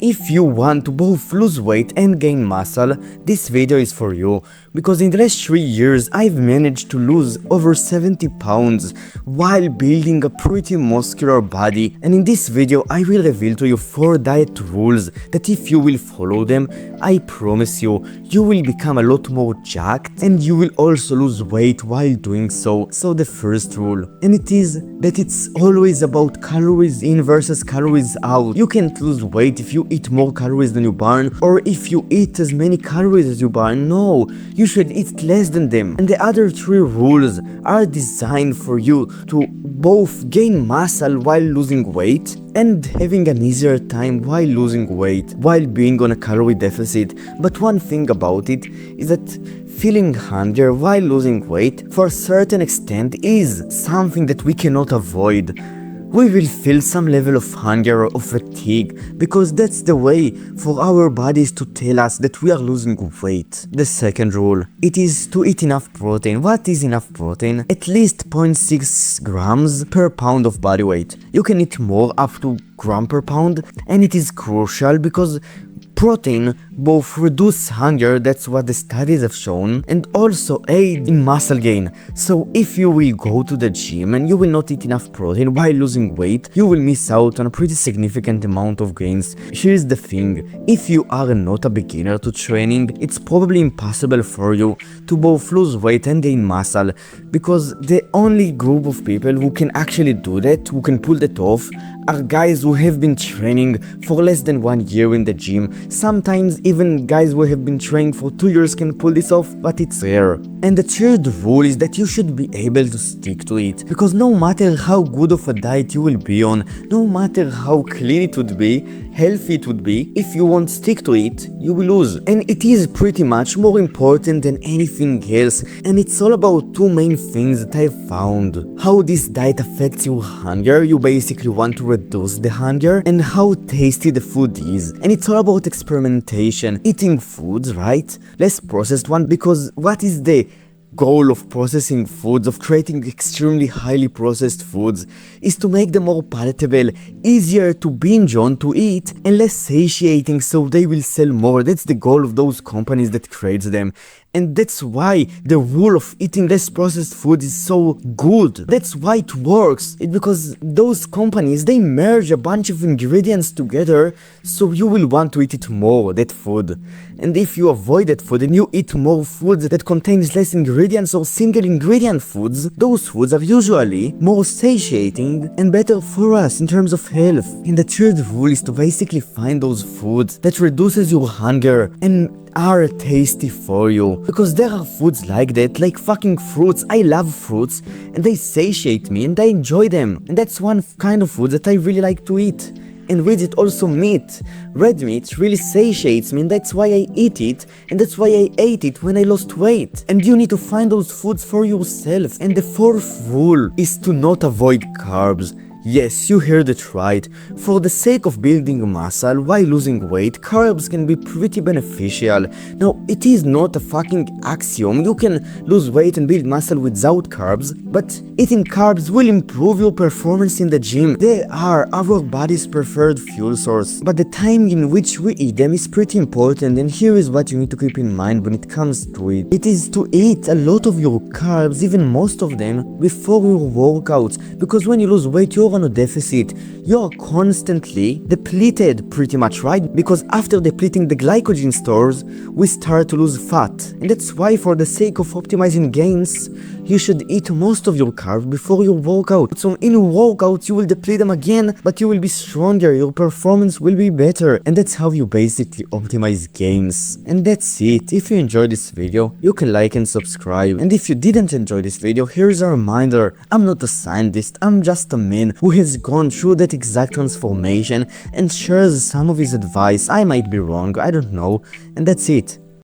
If you want to both lose weight and gain muscle, this video is for you, because in the last 3 years I've managed to lose over 70 pounds while building a pretty muscular body, and in this video I will reveal to you 4 diet rules that if you will follow them, I promise you, you will become a lot more jacked and you will also lose weight while doing so. So the first rule, and it is that it's always about calories in versus calories out. You can't lose weight if you eat more calories than you burn, or if you eat as many calories as you burn. No, you should eat less than them. And the other 3 rules are designed for you to both gain muscle while losing weight and having an easier time while losing weight, while being on a calorie deficit. But one thing about it is that feeling hunger while losing weight, for a certain extent, is something that we cannot avoid. We will feel some level of hunger or fatigue, because that's the way for our bodies to tell us that we are losing weight. The second rule, it is to eat enough protein. What is enough protein? At least 0.6 grams per pound of body weight. You can eat more, up to gram per pound, and it is crucial because protein both reduce hunger, that's what the studies have shown, and also aid in muscle gain. So if you will go to the gym and you will not eat enough protein while losing weight, you will miss out on a pretty significant amount of gains. Here's the thing, if you are not a beginner to training, it's probably impossible for you to both lose weight and gain muscle, because the only group of people who can actually do that, who can pull that off, are guys who have been training for less than 1 year in the gym. Sometimes even guys who have been training for 2 years can pull this off, but it's rare. And the third rule is that you should be able to stick to it, because no matter how good of a diet you will be on, no matter how clean it would be, healthy it would be, if you won't stick to it, you will lose. And it is pretty much more important than anything else, and it's all about 2 main things that I've found. How this diet affects your hunger, you basically want to reduce the hunger, and how tasty the food is. And it's all about experimentation, eating foods, right? Less processed one, because what is the goal of processing foods, of creating extremely highly processed foods, is to make them more palatable, easier to binge on, to eat, and less satiating so they will sell more. That's the goal of those companies that creates them. And that's why the rule of eating less processed food is so good. That's why it works. It's because those companies, they merge a bunch of ingredients together, so you will want to eat it more, that food. And if you avoid that food and you eat more foods that contains less ingredients or single ingredient foods, those foods are usually more satiating and better for us in terms of health. And the third rule is to basically find those foods that reduces your hunger and are tasty for you, because there are foods like that, like fucking fruits. I love fruits and they satiate me and I enjoy them, and that's one kind of food that I really like to eat. And with it also meat. Red meat really satiates me, and that's why I eat it, and that's why I ate it when I lost weight. And you need to find those foods for yourself. And the fourth rule is to not avoid carbs. Yes, you heard it right. For the sake of building muscle while losing weight, carbs can be pretty beneficial. Now, it is not a fucking axiom. You can lose weight and build muscle without carbs, but eating carbs will improve your performance in the gym. They are our body's preferred fuel source, but the time in which we eat them is pretty important, and here is what you need to keep in mind when it comes to it. It is to eat a lot of your carbs, even most of them, before your workouts, because when you lose weight, you're on a deficit. You're constantly depleted pretty much, right? Because after depleting the glycogen stores, we start to lose fat. And that's why, for the sake of optimizing gains, you should eat most of your carbs before your workout. So in your workout, you will deplete them again, but you will be stronger, your performance will be better. And that's how you basically optimize gains. And that's it. If you enjoyed this video, you can like and subscribe. And if you didn't enjoy this video, here's a reminder. I'm not a scientist, I'm just a man who has gone through that exact transformation and shares some of his advice. I might be wrong, I don't know. And that's it.